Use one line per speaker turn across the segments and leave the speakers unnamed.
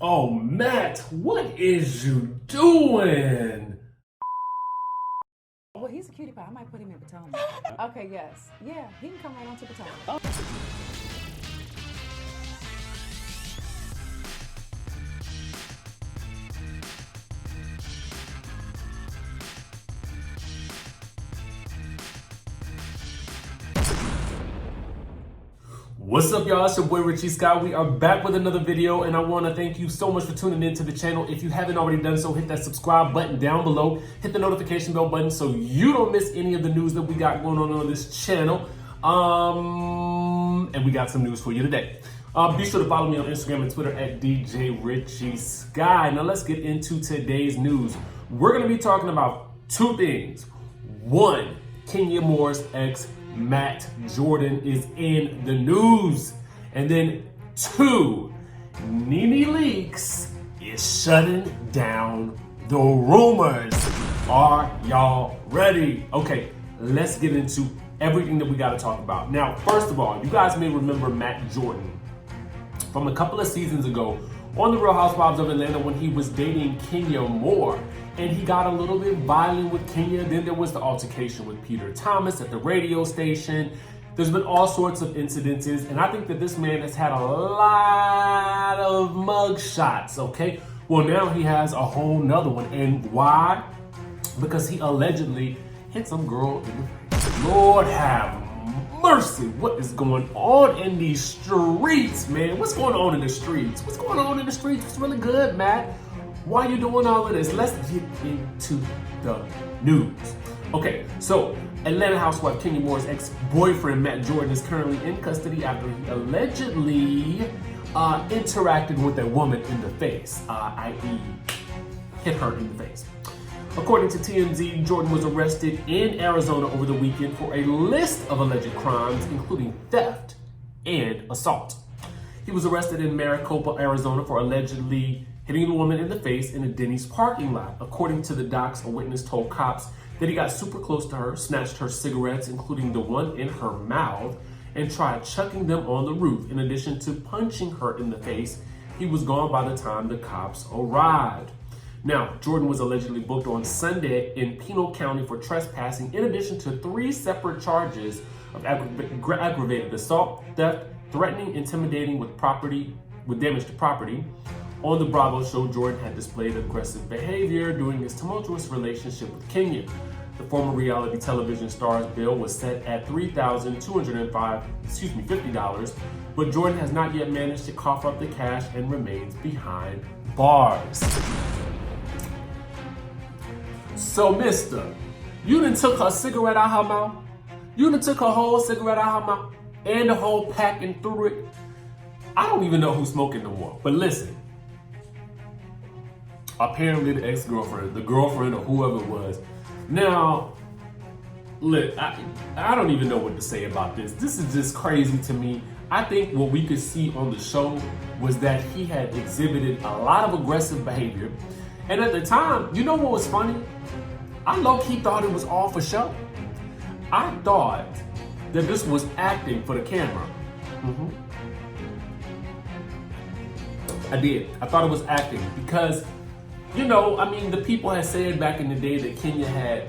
Oh, Matt, what is you doing?
Well, he's a cutie pie. I might put him in Potomac. Okay, yes. Yeah, he can come right on to Potomac.
What's up, y'all? It's your boy Richie Scott. We are back with another video, and I want to thank you so much for tuning into the channel. If you haven't already done so, hit that subscribe button down below. Hit the notification bell button so you don't miss any of the news that we got going on this channel. And we got some news for you today. Be sure to follow me on Instagram and Twitter at DJ Richie Sky. Now let's get into today's news. We're going to be talking about two things. One, Kenya Moore's ex Matt Jordan is in the news. And then two, Nene Leakes is shutting down the rumors. Are y'all ready? Okay, let's get into everything that we got to talk about. Now, first of all, you guys may remember Matt Jordan from a couple of seasons ago on the Real Housewives of Atlanta when he was dating Kenya Moore. And he got a little bit violent with Kenya. Then there was the altercation with Peter Thomas at the radio station. There's been all sorts of incidences. And I think that this man has had a lot of mug shots, okay? Well, now he has a whole nother one. And why? Because he allegedly hit some girl in the face. Lord have mercy. What is going on in these streets, man? What's going on in the streets? What's going on in the streets? It's really good, Matt. Why are you doing all of this? Let's get into the news. Okay, so Atlanta housewife Kenya Moore's ex-boyfriend Matt Jordan is currently in custody after he allegedly interacted with a woman in the face, i.e. hit her in the face. According to TMZ, Jordan was arrested in Arizona over the weekend for a list of alleged crimes, including theft and assault. He was arrested in Maricopa, Arizona for allegedly hitting the woman in the face in a Denny's parking lot. According to the docs, a witness told cops that he got super close to her, snatched her cigarettes, including the one in her mouth, and tried chucking them on the roof. In addition to punching her in the face, he was gone by the time the cops arrived. Now, Jordan was allegedly booked on Sunday in Pinal County for trespassing, in addition to 3 separate charges of aggravated assault, theft, threatening, intimidating with damage to property. On the Bravo show, Jordan had displayed aggressive behavior during his tumultuous relationship with Kenya. The former reality television star's bill was set at $3,250, but Jordan has not yet managed to cough up the cash and remains behind bars. So, mister, you done took her cigarette out her mouth? You done took her whole cigarette out her mouth? And the whole pack and threw it? I don't even know who's smoking no more, but listen. Apparently the ex-girlfriend, the girlfriend or whoever it was. Now, look, I don't even know what to say about this. This is just crazy to me. I think what we could see on the show was that he had exhibited a lot of aggressive behavior. And at the time, you know what was funny? I low-key thought it was all for show. I thought that this was acting for the camera. I did. I thought it was acting because, you know, I mean, the people had said back in the day that Kenya had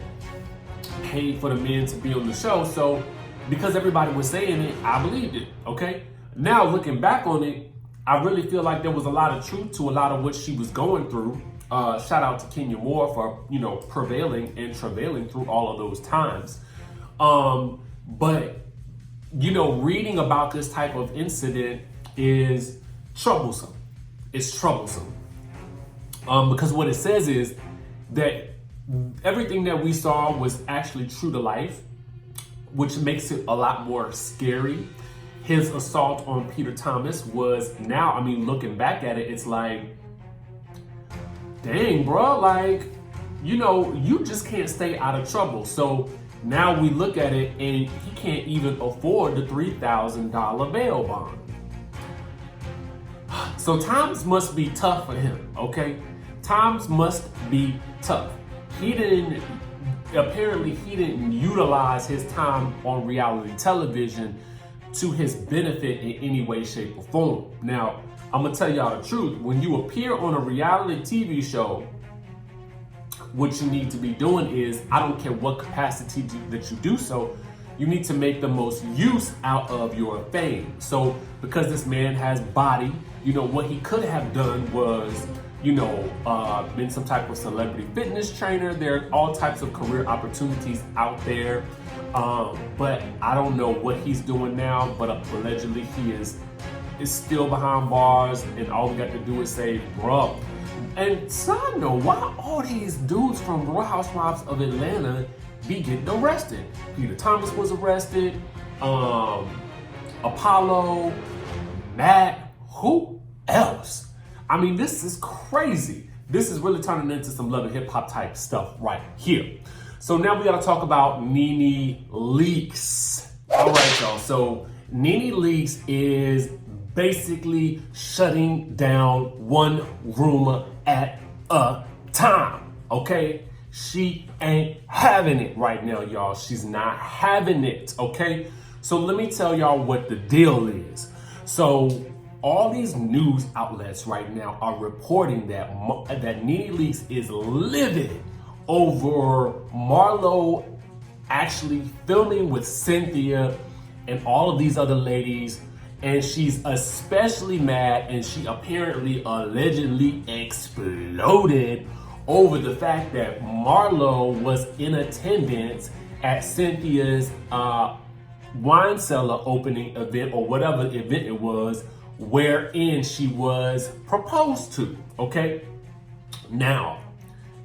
paid for the men to be on the show. So because everybody was saying it, I believed it, okay? Now, looking back on it, I really feel like there was a lot of truth to a lot of what she was going through. Shout out to Kenya Moore for, you know, prevailing and travailing through all of those times. But, you know, reading about this type of incident is troublesome. It's troublesome. Because what it says is that everything that we saw was actually true to life, which makes it a lot more scary. His assault on Peter Thomas was now, I mean, looking back at it, it's like, dang, bro, like, you know, you just can't stay out of trouble. So now we look at it and he can't even afford the $3,000 bail bond. So times must be tough for him, okay? Times must be tough. Apparently he didn't utilize his time on reality television to his benefit in any way, shape, or form. Now, I'm gonna tell y'all the truth. When you appear on a reality TV show, what you need to be doing is, I don't care what capacity that you do so, you need to make the most use out of your fame. So because this man has body, you know, what he could have done was, you know, been some type of celebrity fitness trainer. There are all types of career opportunities out there. But I don't know what he's doing now, but allegedly he is still behind bars, and all we got to do is say, bruh. And side note, why all these dudes from Real Housewives of Atlanta be getting arrested? Peter Thomas was arrested, Apollo, Matt, who else? I mean, this is crazy. This is really turning into some Love and Hip Hop type stuff right here. So now we gotta talk about Nene Leakes. All right, y'all. So Nene Leakes is basically shutting down one rumor at a time, okay? She ain't having it right now, y'all. She's not having it, okay? So let me tell y'all what the deal is. So all these news outlets right now are reporting that Nene Leakes is livid over Marlo actually filming with Cynthia and all of these other ladies. And she's especially mad, and she apparently allegedly exploded over the fact that Marlo was in attendance at Cynthia's wine cellar opening event, or whatever event it was, wherein she was proposed to, okay? Now,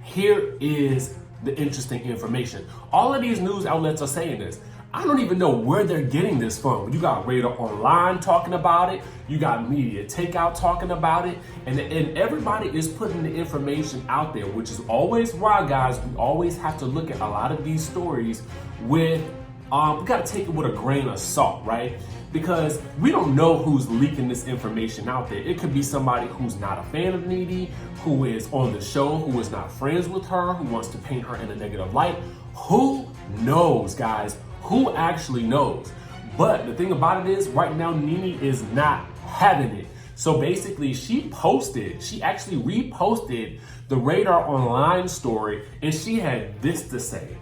here is the interesting information. All of these news outlets are saying this. I don't even know where they're getting this from. You got Radar Online talking about it. You got Media Takeout talking about it. And everybody is putting the information out there, which is always why, guys, we always have to look at a lot of these stories with, we got to take it with a grain of salt, right? Because we don't know who's leaking this information out there. It could be somebody who's not a fan of Nene, who is on the show, who is not friends with her, who wants to paint her in a negative light. Who knows, guys? Who actually knows? But the thing about it is, right now, Nene is not having it. So basically, she actually reposted the Radar Online story, and she had this to say.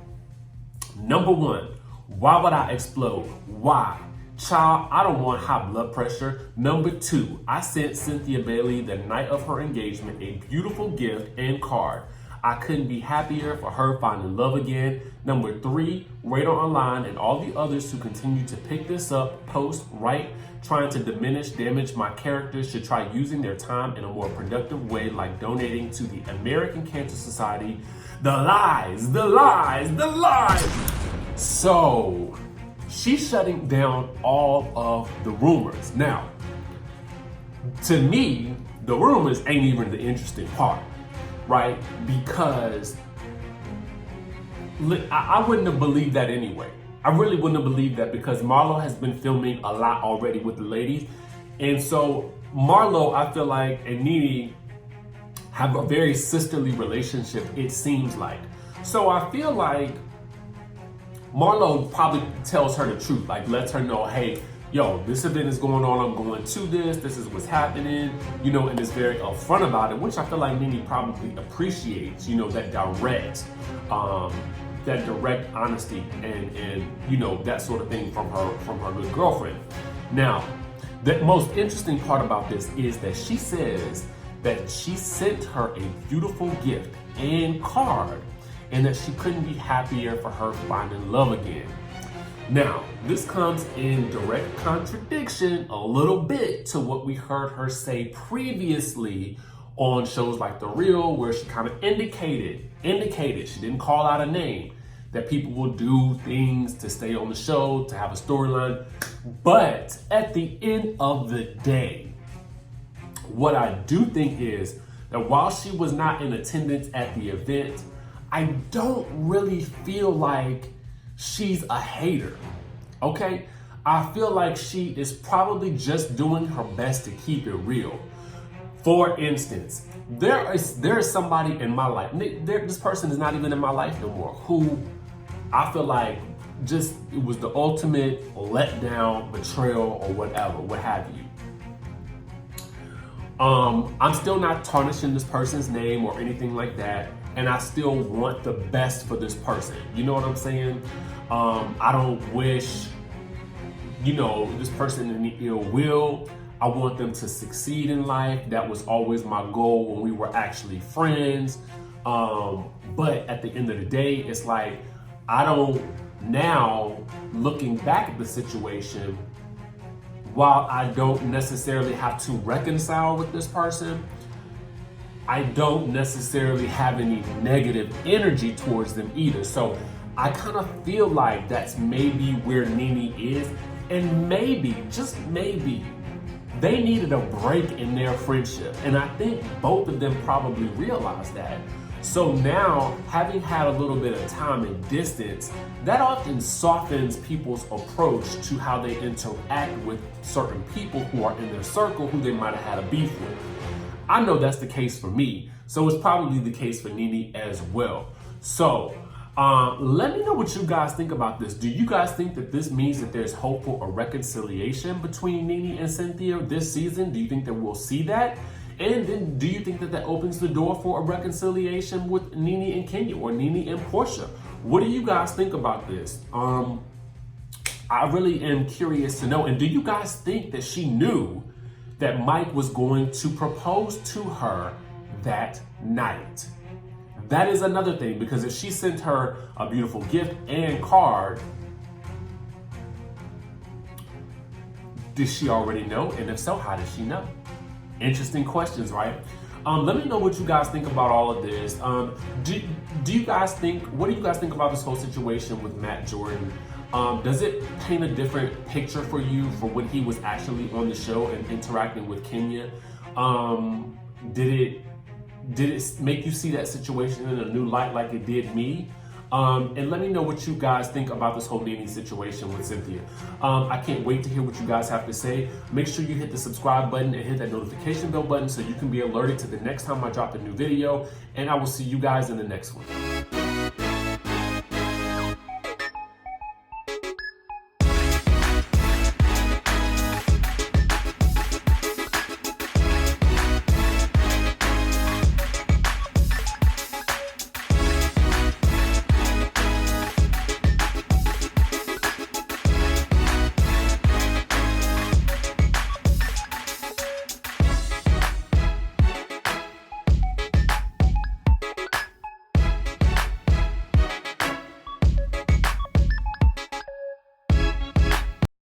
Number one, why would I explode? Why? Child, I don't want high blood pressure. Number two, I sent Cynthia Bailey the night of her engagement a beautiful gift and card. I couldn't be happier for her finding love again. Number three, Radar Online and all the others who continue to pick this up, post, write, trying to damage my character should try using their time in a more productive way, like donating to the American Cancer Society. The lies, the lies, the lies. So she's shutting down all of the rumors. Now, to me, the rumors ain't even the interesting part. Right? Because I wouldn't have believed that anyway. I really wouldn't have believed that, because Marlo has been filming a lot already with the ladies. And so Marlo, I feel like, and Nene have a very sisterly relationship, it seems like. So I feel like Marlo probably tells her the truth, like lets her know, hey, yo, this event is going on, I'm going to this is what's happening, you know, and is very upfront about it, which I feel like Nene probably appreciates, you know, that direct honesty and you know, that sort of thing from her good girlfriend. Now, the most interesting part about this is that she says that she sent her a beautiful gift and card, and that she couldn't be happier for her finding love again. Now, this comes in direct contradiction a little bit to what we heard her say previously on shows like The Real, where she kind of indicated, she didn't call out a name, that people will do things to stay on the show, to have a storyline. But at the end of the day, what I do think is that while she was not in attendance at the event, I don't really feel like she's a hater, okay? I feel like she is probably just doing her best to keep it real. For instance, there is somebody in my life, this person is not even in my life no more, who I feel like just, it was the ultimate letdown, betrayal, or whatever, what have you. I'm still not tarnishing this person's name or anything like that, and I still want the best for this person. You know what I'm saying? I don't wish, this person any ill will. I want them to succeed in life. That was always my goal when we were actually friends. But at the end of the day, it's like, I don't, now looking back at the situation, while I don't necessarily have to reconcile with this person, I don't necessarily have any negative energy towards them either. So I kind of feel like that's maybe where Nene is. And maybe, just maybe, they needed a break in their friendship. And I think both of them probably realized that. So now, having had a little bit of time and distance, that often softens people's approach to how they interact with certain people who are in their circle who they might have had a beef with. I know that's the case for me, so it's probably the case for Nene as well. So, let me know what you guys think about this. Do you guys think that this means that there's hope for a reconciliation between Nene and Cynthia this season? Do you think that we'll see that? And then do you think that that opens the door for a reconciliation with Nene and Kenya or Nene and Porsha? What do you guys think about this? I really am curious to know. And do you guys think that she knew that Mike was going to propose to her that night? That is another thing, because if she sent her a beautiful gift and card, did she already know? And if so, how did she know? Interesting questions, right? Let me know what you guys think about all of this. Do you guys think, what do you guys think about this whole situation with Matt Jordan? Does it paint a different picture for you for when he was actually on the show and interacting with Kenya? Did it make you see that situation in a new light like it did me? And let me know what you guys think about this whole Nene situation with Cynthia. I can't wait to hear what you guys have to say. Make sure you hit the subscribe button and hit that notification bell button so you can be alerted to the next time I drop a new video. And I will see you guys in the next one.